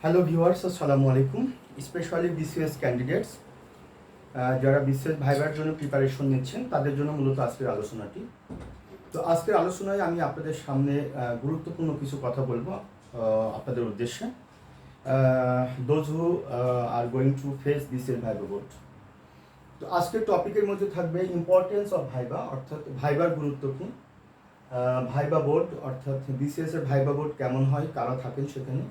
Hello viewers, আসসালামু আলাইকুম। Specially BCS candidates যারা বিসিএস ভাইবার জন্য প্রিপারেশন নিচ্ছেন তাদের জন্য মূলত আজকের আলোচনাটি। তো আজকের আলোচনায় আমি আপনাদের সামনে গুরুত্বপূর্ণ কিছু কথা বলবো আপনাদের উদ্দেশ্যে। Those who are going to face BCS viva board. তো আজকের টপিকের মধ্যে থাকবে ইম্পর্টেন্স অফ ভাইবা, অর্থাৎ ভাইবার গুরুত্ব কী, ভাইবা বোর্ড অর্থাৎ বিসিএস এর ভাইবা বোর্ড কেমন হয়, কারা থাকেন সেখানে।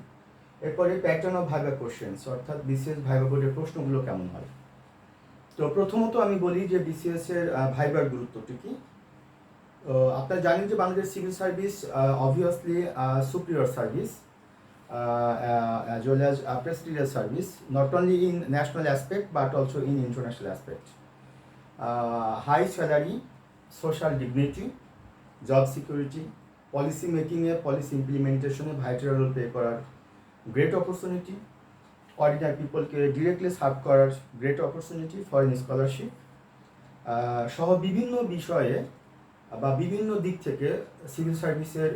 এরপরে প্যাটার্ন অফ ভাইবা কোশ্চেন্স, অর্থাৎ বিসিএস ভাইবা বোর্ডের প্রশ্নগুলো কেমন হয়। তো প্রথমত আমি বলি যে বিসিএস এর ভাইবার গুরুত্বটি কি। আপনারা জানেন যে Bangladesh civil service obviously superior service as well as prestigious service, not only in national aspect but also in international aspect. High salary, social dignity, job security, policy making এ policy implementation এ vital role play করার great opportunity, ordinary পিপলকে directly serve করার great opportunity, foreign scholarship সহ বিভিন্ন বিষয়ে বা বিভিন্ন দিক থেকে সিভিল সার্ভিসের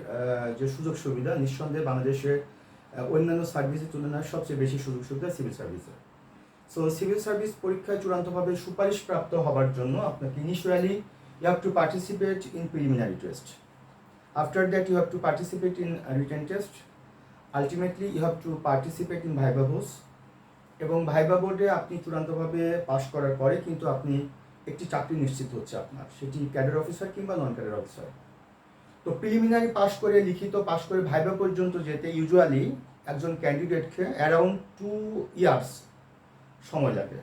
যে সুযোগ সুবিধা নিঃসন্দেহে বাংলাদেশের অন্যান্য সার্ভিসের তুলনায় সবচেয়ে বেশি সুযোগ সুবিধা সিভিল সার্ভিসের। সো সিভিল সার্ভিস পরীক্ষায় চূড়ান্তভাবে সুপারিশপ্রাপ্ত হওয়ার জন্য আপনাকে initially you have to participate in preliminary test, after that you have to participate in written test, ultimately you have to participate in viva board. এবং ভাইবা বোর্ডে আপনি চূড়ান্তভাবে পাশ করার পরে কিন্তু আপনি একটি চাকরি নিশ্চিত হচ্ছে আপনার, সেটি ক্যাডার অফিসার কিংবা নন ক্যাডার অফিসার। তো প্রিলিমিনারি পাশ করে, লিখিত পাশ করে ভাইবা পর্যন্ত যেতে ইউজুয়ালি একজন ক্যান্ডিডেটকে অ্যারাউন্ড 2 ইয়ার্স সময় লাগে।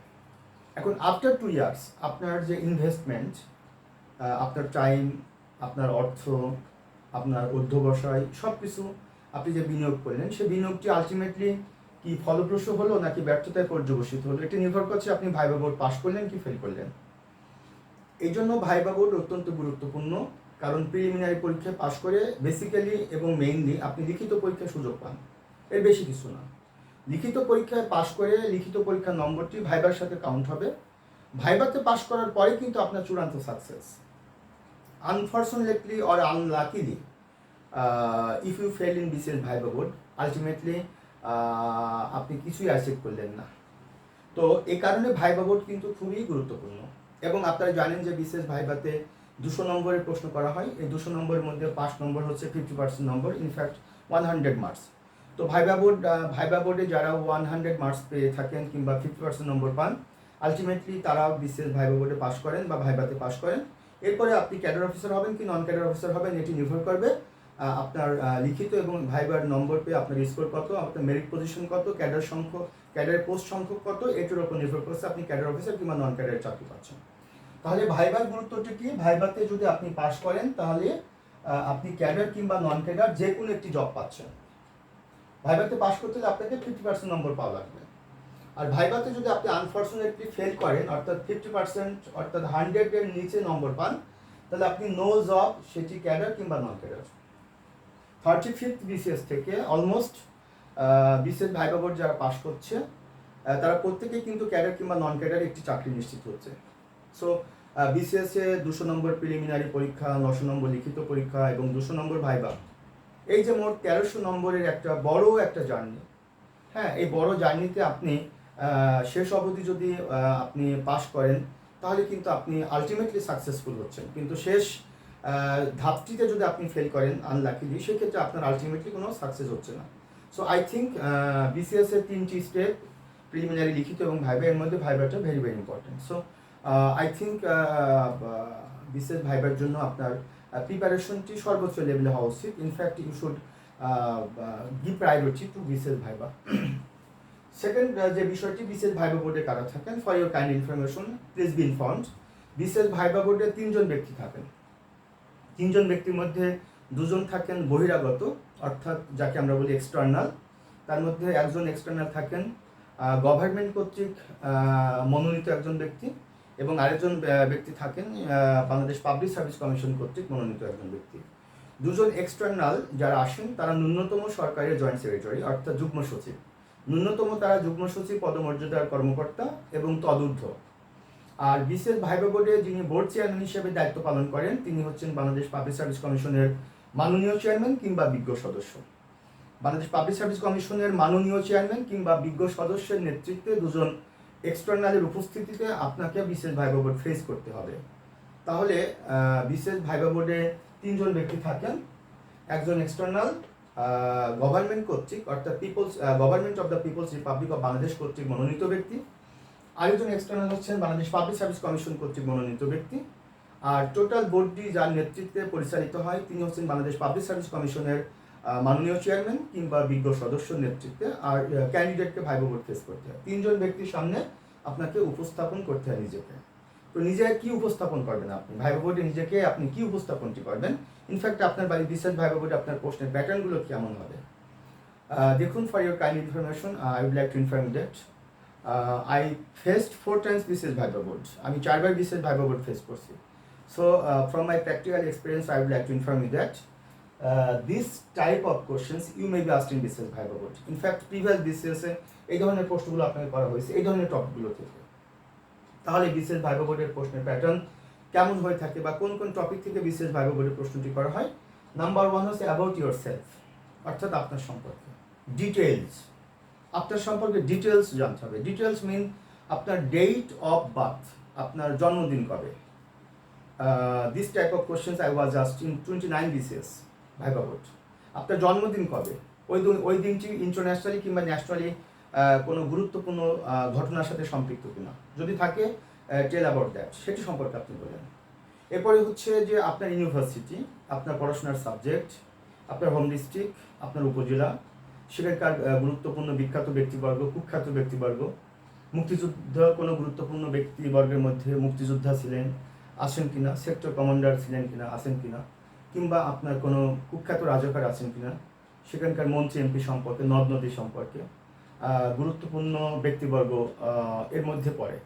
এখন আফটার 2 ইয়ার্স আপনার যে ইনভেস্টমেন্ট, আপনার টাইম, আপনার অর্থ, আপনার অধ্যবসায় সব কিছু আপনি যে বিনিয়োগ করলেন, সেই বিনিয়োগটি আলটিমেটলি কি ফলপ্রসূ হলো নাকি ব্যর্থতায় পর্যবসিত হলো, এটি নির্ভর করছে আপনি ভাইবা বোর্ড পাশ করলেন কি ফেল করলেন। এই জন্য ভাইবা বোর্ড অত্যন্ত গুরুত্বপূর্ণ, কারণ প্রিলিমিনারি পরীক্ষায় পাশ করে বেসিক্যালি এবং মেইনলি আপনি লিখিত পরীক্ষার সুযোগ পান, এর বেশি কিছু না। লিখিত পরীক্ষায় পাশ করে লিখিত পরীক্ষার নম্বরটি ভাইবার সাথে কাউন্ট হবে। ভাইবাতে পাশ করার পরে কিন্তু আপনার চূড়ান্ত success. Unfortunately or unluckily if you fail in BCS viva board, ultimately আপনি কিছুই অ্যাচিভ করলেন না। তো এই কারণে ভাইবা বোর্ড কিন্তু খুবই গুরুত্বপূর্ণ। এবং আপনারা জানেন যে বিসিএস ভাইবাতে 200 নম্বরের প্রশ্ন করা হয়। এই 200 নম্বরের মধ্যে 5 নম্বর হচ্ছে 50% নম্বর, ইনফ্যাক্ট 100 মার্কস। তো ভাইবা বোর্ডে যারা 100 মার্কস পেয়ে থাকেন কিংবা 50% নম্বর পান, আলটিমেটলি তারা বিসিএস ভাইবা বোর্ডে পাশ করেন বা ভাইবাতে পাশ করেন। এরপরে আপনি ক্যাডার অফিসার হবেন কি নন ক্যাডার অফিসার হবেন, এটি নির্ভর করবে আপনার লিখিত এবং ভাইবার নম্বর পেয়ে আপনার স্কোর কত, আপনার মেরিট পজিশন কত, ক্যাডার পোস্ট সংখ্যক কত, এটির উপর নির্ভর করছে আপনি ক্যাডার অফিসার কিংবা নন ক্যাডার চাকরি পাচ্ছেন। তাহলে ভাইবার গুরুত্বটি কি, ভাইবাতে যদি আপনি পাস করেন তাহলে আপনি ক্যাডার কিংবা নন ক্যাডার যে কোনো একটি জব পাচ্ছেন। ভাইবাতে পাস করতে হলে আপনাকে 50% নম্বর পাওয়া লাগবে। আর ভাইবাতে যদি আপনি আনফর্চুনেটলি ফেল করেন, অর্থাৎ 50% অর্থাৎ 100 এর নিচে নম্বর পান, তাহলে আপনি নো জব, সেটি ক্যাডার কিংবা নন ক্যাডার। 35th বিসিএস থেকে অলমোস্ট বিসিএস ভাইবা বোর্ড যারা পাস করছে তারা প্রত্যেকেই কিন্তু ক্যাডার কিংবা নন ক্যাডার একটি চাকরি নিশ্চিত হচ্ছে। সো বিসিএস এ 200 নম্বর প্রিলিমিনারি পরীক্ষা, 900 নম্বর লিখিত পরীক্ষা এবং 200 নম্বর ভাইবা, এই যে মোট 1300 নম্বরের একটা বড় একটা জার্নি। হ্যাঁ, এই বড় জার্নিতে আপনি শেষ অবধি যদি আপনি পাস করেন তাহলে কিন্তু আপনি আলটিমেটলি সাকসেসফুল হচ্ছেন। কিন্তু শেষ ধাপটিতে যদি আপনি ফেল করেন আনলাকিলি, সেক্ষেত্রে আপনার আলটিমেটলি কোনো সাকসেস হচ্ছে না। সো আই থিঙ্ক বিসিএস এর 3টি স্টেপ, প্রিলিমিনারি, লিখিত এবং ভাইবা, এর মধ্যে ভাইবাটা very very important. So I think BCS ভাইবার জন্য আপনার প্রিপারেশনটি সর্বোচ্চ লেভেলে হওয়া উচিত। In fact you should give priority to BCS viva. Second যে বিষয়টি, বিসিএস ভাইবা বোর্ডে কারা থাকেন, for your kind information please be informed. BCS viva বোর্ডে 3 জন ব্যক্তি থাকেন। 3 জন ব্যক্তির মধ্যে 2 জন থাকেন বহিরাগত, অর্থাৎ যাকে আমরা বলি এক্সটার্নাল। তার মধ্যে একজন এক্সটার্নাল থাকেন গভর্নমেন্ট কর্তৃক মনোনীত একজন ব্যক্তি, এবং আরেকজন ব্যক্তি থাকেন বাংলাদেশ পাবলিক সার্ভিস কমিশন কর্তৃক মনোনীত একজন ব্যক্তি। 2 জন এক্সটার্নাল যারা আসেন তারা ন্যূনতম সরকারের জয়েন্ট সেক্রেটারি, অর্থাৎ যুগ্ম সচিব। ন্যূনতম তারা যুগ্ম সচিব পদমর্যাদার কর্মকর্তা এবং তদূর্ধ্ব। আর বিসিএস ভাইবা বোর্ডে যিনি বোর্ড চেয়ারম্যান হিসেবে দায়িত্ব পালন করেন তিনি হচ্ছেন বাংলাদেশ পাবলিক সার্ভিস কমিশনের মাননীয় চেয়ারম্যান কিংবা বিজ্ঞ সদস্য। বাংলাদেশ পাবলিক সার্ভিস কমিশনের মাননীয় চেয়ারম্যান কিংবা বিজ্ঞ সদস্যের নেতৃত্বে দুজন এক্সটার্নালের উপস্থিতিতে আপনাকে বিশেষ ভাইবা বোর্ড ফেস করতে হবে। তাহলে বিশেষ ভাইবা বোর্ডে 3 জন ব্যক্তি থাকেন। একজন এক্সটার্নাল গভর্নমেন্ট কর্তৃক অর্থাৎ Government of the People's Republic of Bangladesh কর্তৃক মনোনীত ব্যক্তি, আরেকজন এক্সটার্নাল হচ্ছেন বাংলাদেশ পাবলিক সার্ভিস কমিশন কর্তৃক মনোনীত ব্যক্তি, আর টোটাল বোর্ডটি যার নেতৃত্বে পরিচালিত হয় তিনি হচ্ছেন বাংলাদেশ পাবলিক সার্ভিস কমিশনের মাননীয় চেয়ারম্যান কিংবা বিজ্ঞ সদস্য নেতৃত্বে। আর ক্যান্ডিডেটকে ভাইবা বোর্ড ফেস করতে হয়। 3 জন ব্যক্তির সামনে আপনাকে উপস্থাপন করতে হয় নিজেকে। তো নিজে কি উপস্থাপন করবেন আপনি ভাইবা বোর্ডে, নিজেকে আপনি কি উপস্থাপনটি করবেন? ইনফ্যাক্ট আপনার বিশেষ ভাইবা বোর্ডে আপনার প্রশ্নের প্যাটার্নগুলো কেমন হবে দেখুন। For your kind information I would like to inform that I faced 4 times বিশেষ ভাইবা বোর্ড। আমি 4 বার বিশেষ ভাইবা বোর্ড ফেস করছি। So from my practical experience I would like to inform you that this type of questions you may be asked in বিশেষ viva board. In fact previous বিসিএসে এই ধরনের প্রশ্নগুলো আপনাকে করা হয়েছে এই ধরনের টপিকগুলো থেকে। তাহলে বিশেষ ভাইবা বোর্ডের প্রশ্নের প্যাটার্ন কেমন হয়ে থাকে বা কোন কোন টপিক থেকে বিশেষ ভাইবা বোর্ডের প্রশ্নটি করা হয়? নাম্বার 1 হচ্ছে অ্যাবাউট ইউর সেলফ, অর্থাৎ আপনার সম্পর্কে ডিটেলস। আপনার সম্পর্কে ডিটেলস জানতে হবে। ডিটেলস মিন আপনার ডেট অফ বার্থ, আপনার জন্মদিন কবে। This type of questions I was asked in 29 BCS viva board. আপনার জন্মদিন কবে, ওই দিনটি ইন্টারন্যাশনালি কিংবা ন্যাশনালি কোনো গুরুত্বপূর্ণ ঘটনার সাথে সম্পৃক্ত কিনা, যদি থাকে টেল অ্যাবাউট দ্যাট, সেটি সম্পর্কে আপনি বলেন। এরপরে হচ্ছে যে আপনার ইউনিভার্সিটি, আপনার পড়াশোনার সাবজেক্ট, আপনার হোম ডিস্ট্রিক্ট, আপনার উপজেলা, সেখানকার গুরুত্বপূর্ণ বিখ্যাত ব্যক্তিবর্গ, কুখ্যাত ব্যক্তিবর্গ, মুক্তিযুদ্ধ কোনো গুরুত্বপূর্ণ ব্যক্তিবর্গের মধ্যে মুক্তিযোদ্ধা ছিলেন আছেন কিনা, সেক্টর কমান্ডার ছিলেন কিনা আছেন কিনা, কিংবা আপনার কোনো কুখ্যাত রাজকার আছেন কিনা, সেখানকার মন্ত্রী এমপি সম্পর্কে, নদ নদী সম্পর্কে গুরুত্বপূর্ণ ব্যক্তিবর্গ এর মধ্যে পড়ে।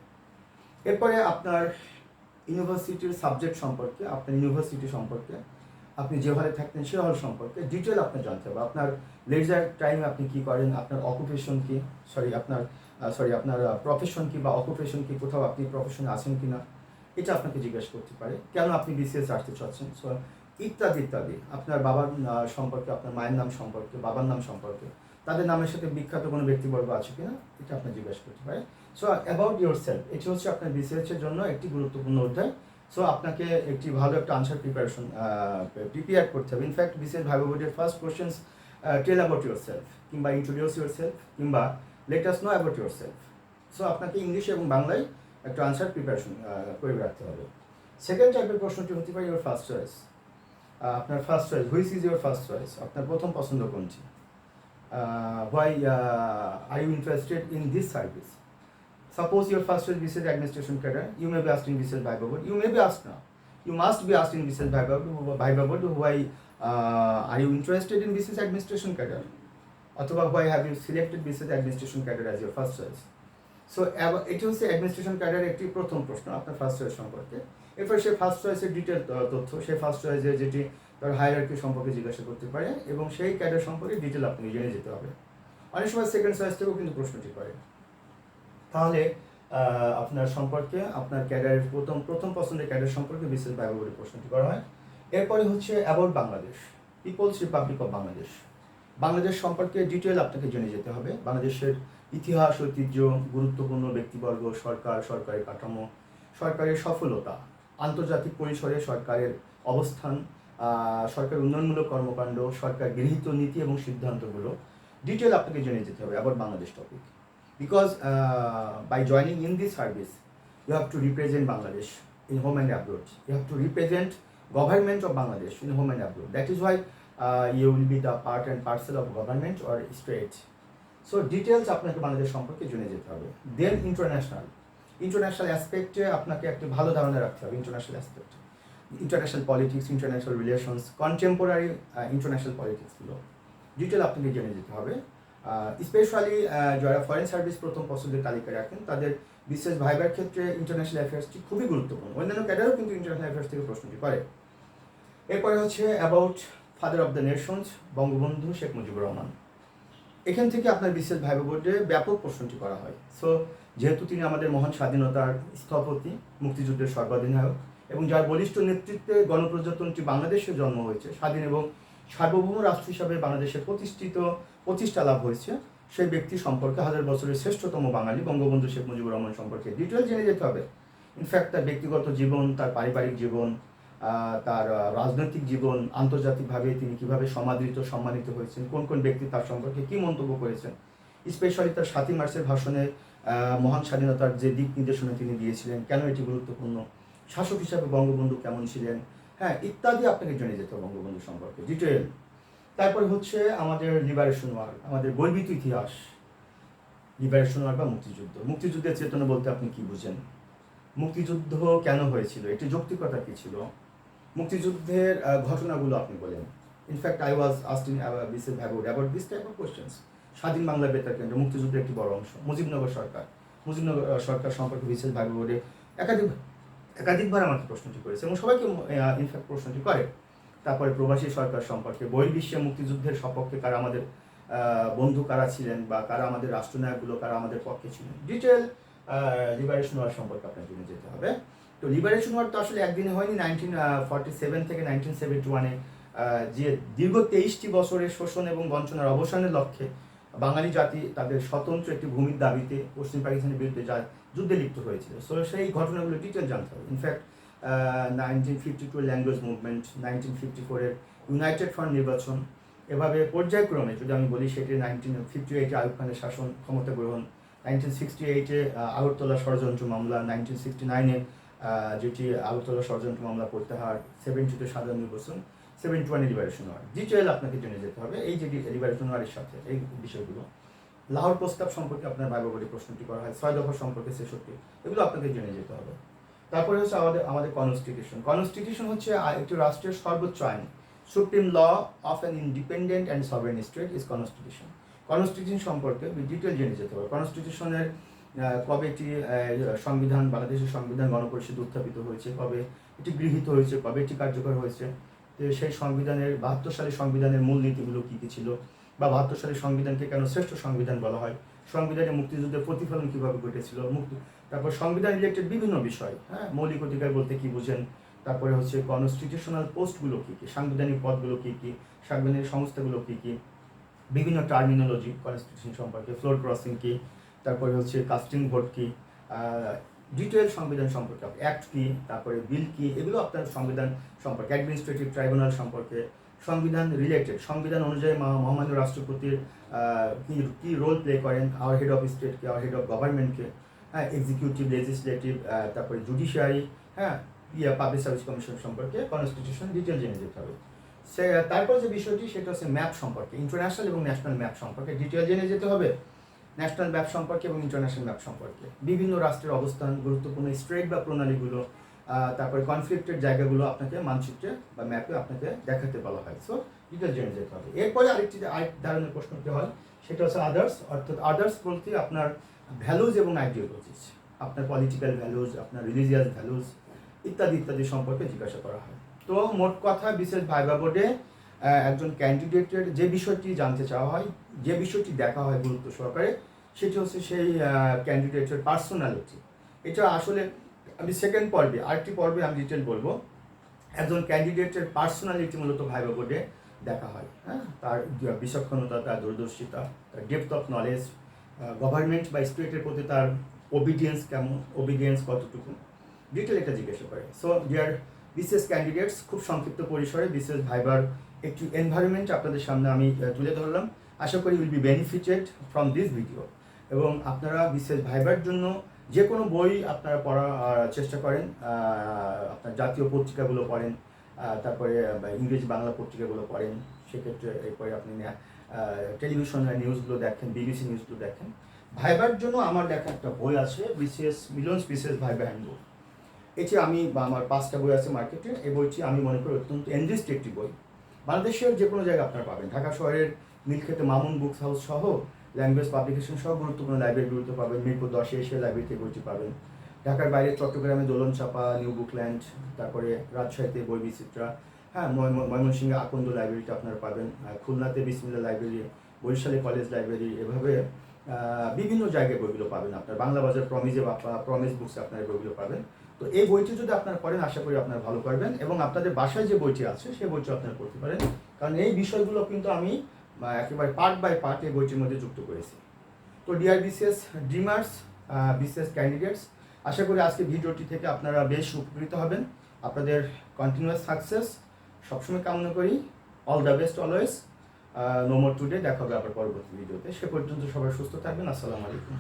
এরপরে আপনার ইউনিভার্সিটির সাবজেক্ট সম্পর্কে, আপনার ইউনিভার্সিটি সম্পর্কে, আপনি যে হলে থাকতেন সে হল সম্পর্কে ডিটেল আপনার জানতে হবে। আপনার লেজার টাইমে আপনি কী করেন, আপনার অকুপেশন কি, আপনার প্রফেশন কি বা অকুপেশন কি, কোথাও আপনি প্রফেশনে আছেন কি না, এটা আপনাকে জিজ্ঞেস করতে পারে। কেন আপনি বিসিএস আসতে চাচ্ছেন, সো ইত্যাদি ইত্যাদি। আপনার বাবার সম্পর্কে, আপনার মায়ের নাম সম্পর্কে, বাবার নাম সম্পর্কে, তাদের নামের সাথে বিখ্যাত কোনো ব্যক্তিবর্গ আছে কিনা, এটা আপনি জিজ্ঞেস করতে পারে। সো অ্যাবাউট ইউর সেলফ, এটি হচ্ছে আপনার বিসিএসের জন্য একটি গুরুত্বপূর্ণ অধ্যায়। সো আপনাকে একটি ভালো একটা আনসার প্রিপেয়ার করতে হবে। ইনফ্যাক্ট বিসিএস ভাইবা বোর্ডের first questions tell about yourself, কিংবা ইন্ট্রোডিউস ইউর সেলফ, কিংবা let us know about yourself. So আপনাকে ইংলিশ এবং বাংলায় একটা আনসার প্রিপারেশন করে রাখতে হবে। সেকেন্ড টাইপের প্রশ্নটি হতে পারে ইউর ফার্স্ট চয়েস। আপনার first choice, which is your first choice, আপনার প্রথম পছন্দ কোনটি। Why are you interested in this service? Suppose your first choice BCS administration cadre, you may be asked in BCS Viva board. You may be asked now. You must be asked in BCS Viva board. Why are you interested in BCS administration cadre? অথবা why have you selected BCS administration cadre as your first choice? So এটি হচ্ছে administration ক্যাডারের একটি প্রথম প্রশ্ন আপনার first choice সম্পর্কে। এরপর সে first চয়েসের detail তথ্য, সেই ফার্স্ট চয়েসের যেটি তার হায়ারার্কি সম্পর্কে জিজ্ঞাসা করতে পারে এবং সেই ক্যাডার সম্পর্কে ডিটেল আপনি জেনে যেতে হবে। অনেক সময় সেকেন্ড চয়েস থেকেও কিন্তু প্রশ্নটি করে। তাহলে আপনার সম্পর্কে, আপনার ক্যাডারের প্রথম পছন্দের ক্যাডার সম্পর্কে বিশেষ ভাইবা বোর্ডে প্রশ্নটি করা হয়। এরপরে হচ্ছে about Bangladesh, People's Republic of Bangladesh. Bangladesh সম্পর্কে ডিটেল আপনাকে জেনে যেতে হবে। বাংলাদেশের ইতিহাস, ঐতিহ্য, গুরুত্বপূর্ণ ব্যক্তিবর্গ, সরকার, সরকারি কাঠামো, সরকারের সফলতা, আন্তর্জাতিক পরিসরে সরকারের অবস্থান, সরকার উন্নয়নমূলক কর্মকাণ্ড, সরকার গৃহীত নীতি এবং সিদ্ধান্তগুলো ডিটেল আপনাকে জেনে যেতে হবে about Bangladesh topic. Because by joining in this service you have to represent Bangladesh in home and abroad. You have to represent government of Bangladesh in home and abroad. That is why you will be the part and parcel of government or state. So details আপনাকে বাংলাদেশ সম্পর্কে জেনে যেতে হবে। দেন international অ্যাসপেক্টে আপনাকে একটা ভালো ধারণা রাখতে হবে। International aspect, international politics, international relations, contemporary international পলিটিক্সগুলো ডিটেল আপনাকে জেনে যেতে হবে। স্পেশালি যারা ফরেন সার্ভিস প্রথম পছন্দের তালিকা রাখেন তাদের বিশেষ ভাইবার ক্ষেত্রে ইন্টারন্যাশনাল অ্যাফেয়ার্সটি খুবই গুরুত্বপূর্ণ। অন্যান্য ক্যাডারও কিন্তু ইন্টারন্যাশনাল অ্যাফেয়ার্স থেকে প্রশ্নটি করে। এরপরে হচ্ছে about father of the Nations, Bangabandhu Sheikh Mujibur Rahman. এখান থেকে আপনার বিশেষ ভাইবা বোর্ডে ব্যাপক প্রশ্নটি করা হয়। সো যেহেতু তিনি আমাদের মহান স্বাধীনতার স্থপতি, মুক্তিযুদ্ধের সর্বাধিনায়ক এবং যার বলিষ্ঠ নেতৃত্বে গণপ্রজাতন্ত্রী বাংলাদেশে জন্ম হয়েছে, স্বাধীন এবং সার্বভৌম রাষ্ট্র হিসাবে বাংলাদেশের প্রতিষ্ঠা লাভ হয়েছে সেই ব্যক্তি সম্পর্কে, হাজার বছরের শ্রেষ্ঠতম বাঙালি বঙ্গবন্ধু শেখ মুজিবুর রহমান সম্পর্কে ডিটেল জেনে যেতে হবে। ইনফ্যাক্ট তার ব্যক্তিগত জীবন, তার পারিবারিক জীবন, তার রাজনৈতিক জীবন, আন্তর্জাতিকভাবে তিনি কীভাবে সমাদৃত সম্মানিত হয়েছেন, কোন কোন ব্যক্তি তার সম্পর্কে কী মন্তব্য করেছেন, স্পেশালি তার 7ই মার্চের ভাষণে মহান স্বাধীনতার যে দিক নির্দেশনা তিনি দিয়েছিলেন, কেন এটি গুরুত্বপূর্ণ, শাসক হিসাবে বঙ্গবন্ধু কেমন ছিলেন, হ্যাঁ, ইত্যাদি আপনাকে জেনে যেতে হবে বঙ্গবন্ধু সম্পর্কে ডিটেল। তারপর হচ্ছে আমাদের লিবারেশন ওয়ার, আমাদের গর্বিত ইতিহাস। লিবারেশন ওয়ার বা মুক্তিযুদ্ধ, মুক্তিযুদ্ধের চেতনা বলতে আপনি কি বুঝেন, মুক্তিযুদ্ধ কেন হয়েছিল, এটি যৌক্তিকতা কী ছিল, মুক্তিযুদ্ধের ঘটনাগুলো আপনি বলেন। In fact I was asking BCS about this type of questions. স্বাধীন বাংলা বেতার কেন্দ্র মুক্তিযুদ্ধের একটি বড় অংশ, মুজিবনগর সরকার সম্পর্কে বিসিএস বোর্ডে একাধিকবার আমাকে প্রশ্নটি করেছে এবং সবাইকে ইনফ্যাক্ট প্রশ্নটি করে। তারপরে প্রবাসী সরকার সম্পর্কে, বহির্বিশ্বে মুক্তিযুদ্ধের সপক্ষে কারা আমাদের বন্ধু কারা ছিলেন, বা কারা আমাদের রাষ্ট্রনায়কগুলো কারা আমাদের পক্ষে ছিলেন, ডিটেল লিবারেশন ওয়ার সম্পর্কে আপনার জেনে যেতে হবে। তো লিবারেশন ওয়ার তো আসলে একদিনে হয়নি। 1947 থেকে 1971-এ যে দীর্ঘ 23টি বছরের শোষণ এবং বঞ্চনার অবসানের লক্ষ্যে বাঙালি জাতি তাদের স্বতন্ত্র একটি ভূমির দাবিতে পশ্চিম পাকিস্তানের বিরুদ্ধে যুদ্ধে লিপ্ত হয়েছিল। সো সেই ঘটনাগুলো ডিটেল জানতে হবে। ইনফ্যাক্ট 1952 ল্যাঙ্গুয়েজ মুভমেন্ট, 1954-এর ইউনাইটেড ফ্রন্ট নির্বাচন, এভাবে পর্যায়ক্রমে যদি আমি বলি সেটি 1958-এ আইয়ুব খানের শাসন ক্ষমতা গ্রহণ, 1968-এ আগরতলা ষড়যন্ত্র মামলা, 1969-এ যেটি আগরতলা ষড়যন্ত্র মামলা প্রত্যাহার, 70-তে সাধারণ নির্বাচন, 71-এ লিবারেশন ওয়ার, ডিটেল আপনাকে জেনে যেতে হবে এই যে লিবারেশন ওয়ারের সাথে এই বিষয়গুলো। লাহোর প্রস্তাব সম্পর্কে আপনার ভাইবা বোর্ডে প্রশ্নটি করা হয়, 6 দফা সম্পর্কে 66, এগুলো আপনাকে জেনে যেতে হবে। তারপরে হচ্ছে আমাদের কনস্টিটিউশন হচ্ছে একটি রাষ্ট্রের সর্বোচ্চ আইন, supreme law of an independent and sovereign state is constitution সম্পর্কে ডিটেল জেনে যেতে হবে। কনস্টিটিউশনের কবে এটি সংবিধান, বাংলাদেশের সংবিধান গণপরিষদ উত্থাপিত হয়েছে, কবে এটি গৃহীত হয়েছে, কবে এটি কার্যকর হয়েছে, তো সেই সংবিধানের 72 সালের সংবিধানের মূল নীতিগুলো কী কী ছিল, বা 72 সালের সংবিধানকে কেন শ্রেষ্ঠ সংবিধান বলা হয়, সংবিধানে মুক্তিযুদ্ধের প্রতিফলন কীভাবে ঘটেছিল, তারপর সংবিধান রিলেটেড বিভিন্ন বিষয়, হ্যাঁ, মৌলিক অধিকার বলতে কী বুঝেন, তারপরে হচ্ছে কনস্টিটিউশনাল পোস্টগুলো কী কী, সাংবিধানিক পদগুলো কী কী, সাংবিধানিক সংস্থাগুলো কী কী, বিভিন্ন টার্মিনোলজি কনস্টিটিউশন সম্পর্কে, ফ্লোর ক্রসিং কী, তারপরে হচ্ছে কাস্টিং ভোট কী, ডিটেল সংবিধান সম্পর্কে, অ্যাক্ট কী, তারপরে বিল কী, এগুলো আপনার সংবিধান সম্পর্কে, অ্যাডমিনিস্ট্রেটিভ ট্রাইব্যুনাল সম্পর্কে, সংবিধান রিলেটেড, সংবিধান অনুযায়ী মহামান্য রাষ্ট্রপতির কী রোল প্লে করেন, আওয়ার হেড অফ স্টেটকে, আওয়ার হেড অফ গভর্নমেন্টকে, হ্যাঁ, এক্সিকিউটিভ, লেজিসলেটিভ, তারপরে জুডিশিয়ারি, হ্যাঁ, পাবলিক সার্ভিস কমিশন সম্পর্কে কনস্টিটিউশন ডিটেল জেনে যেতে হবে। তারপর যে বিষয়টি সেটা হচ্ছে ম্যাপ সম্পর্কে, ইন্টারন্যাশনাল এবং ন্যাশনাল ম্যাপ সম্পর্কে ডিটেল জেনে যেতে হবে। ন্যাশনাল ম্যাপ সম্পর্কে এবং ইন্টারন্যাশনাল ম্যাপ সম্পর্কে, বিভিন্ন রাষ্ট্রের অবস্থান, গুরুত্বপূর্ণ স্ট্রেট বা প্রণালীগুলো, তারপরে কনফ্লিক্টের জায়গাগুলো আপনাকে মানচিত্রে বা ম্যাপে আপনাকে দেখাতে বলা হয়। সো ডিটেল জেনে যেতে হবে। এরপরে আরেক ধরনের প্রশ্নটি হয়, সেটা হচ্ছে আদার্স, অর্থাৎ আদার্স বলতে আপনার ভ্যালুজ এবং আইডিওলজিস, আপনার পলিটিক্যাল ভ্যালুজ, আপনার রিলিজিয়াস ভ্যালুজ ইত্যাদি সম্পর্কে জিজ্ঞাসা করা হয়। তো মোট কথা বিশেষ ভাইবা বোর্ডে একজন ক্যান্ডিডেটের যে বিষয়টি জানতে চাওয়া হয়, যে বিষয়টি দেখা হয় গুরুত্ব সহকারে, সেটি হচ্ছে সেই ক্যান্ডিডেটের পার্সোনালিটি। এটা আসলে আমি সেকেন্ড পর্বে, আরেকটি পর্বে আমি ডিটেল বলবো। একজন ক্যান্ডিডেটের পার্সোনালিটি মূলত ভাইবা বোর্ডে দেখা হয়, হ্যাঁ, তার বিচক্ষণতা, তার দূরদর্শিতা, তার ডেপথ অফ নলেজ, গভর্নমেন্ট বা স্টেটের প্রতি তার ওবিডিয়েন্স কতটুকু, ডিটেল এটা জিজ্ঞাসা করে। সো ডিয়ার বিসিএস ক্যান্ডিডেটস, খুব সংক্ষিপ্ত পরিসরে বিসিএস ভাইবার একটি এনভায়রনমেন্ট আপনাদের সামনে আমি তুলে ধরলাম। আশা করি will be benefited from this video. এবং আপনারা বিসিএস ভাইবার জন্য যে কোনো বই আপনারা পড়ার চেষ্টা করেন, আপনার জাতীয় পত্রিকাগুলো পড়েন, তারপরে ইংরেজি বাংলা পত্রিকাগুলো পড়েন, সেক্ষেত্রে এরপরে আপনি টেলিভিশনের নিউজগুলো দেখেন, বিবিসি নিউজগুলো দেখেন। ভাইবার জন্য আমার দেখা একটা বই আছে, মিলনস বিসিএস ভাইবা হ্যান্ডবুক। এটি আমার 5টা বই আছে মার্কেটে। এই বইটি আমি মনে করি অত্যন্ত এনরিচড একটি বই। বাংলাদেশের যে কোনো জায়গায় আপনারা পাবেন, ঢাকা শহরের নীলক্ষেতে মামুন বুকস হাউস সহ, ল্যাঙ্গুয়েজ পাবলিকেশন সহ গুরুত্বপূর্ণ লাইব্রেরিগুলোতে পাবেন। মিরপুর 10-এ এশিয়া লাইব্রেরিতে বইটি পাবেন। ঢাকার বাইরে চট্টগ্রামে দোলন চাপা, নিউ বুকল্যান্ড, তারপরে রাজশাহীতে বই বিচিত্রা, হ্যাঁ, ময়মনসিংহে আকন্দ লাইব্রেরিতে আপনারা পাবেন, খুলনাতে বিসমিল্লা লাইব্রেরি, বরিশালে কলেজ লাইব্রেরি, এভাবে বিভিন্ন জায়গায় বইগুলো পাবেন। আপনার বাংলা বাজার প্রমিস বুকসে আপনারা বইগুলো পাবেন। তো এই বইটি যদি আপনারা পড়েন, আশা করি আপনারা ভালো পারবেন এবং আপনাদের বাসায় যে বইটি আছে সেই বইটি আপনারা পড়তে পারেন। কারণ এই বিষয়গুলো কিন্তু আমি একেবারে পার্ট বাই পার্ট এই বইটির মধ্যে যুক্ত করেছি। তো dear BCS dreamers, BCS candidates, আশা করি আজকে ভিডিওটি থেকে আপনারা বেশ উপকৃত হবেন। আপনাদের কন্টিনিউয়াস সাকসেস সবসময় কামনা করি। All the best always. No more today, দেখা হবে আবার পরবর্তী ভিডিওতে। সে পর্যন্ত সবাই সুস্থ থাকবেন। আসসালামু আলাইকুম।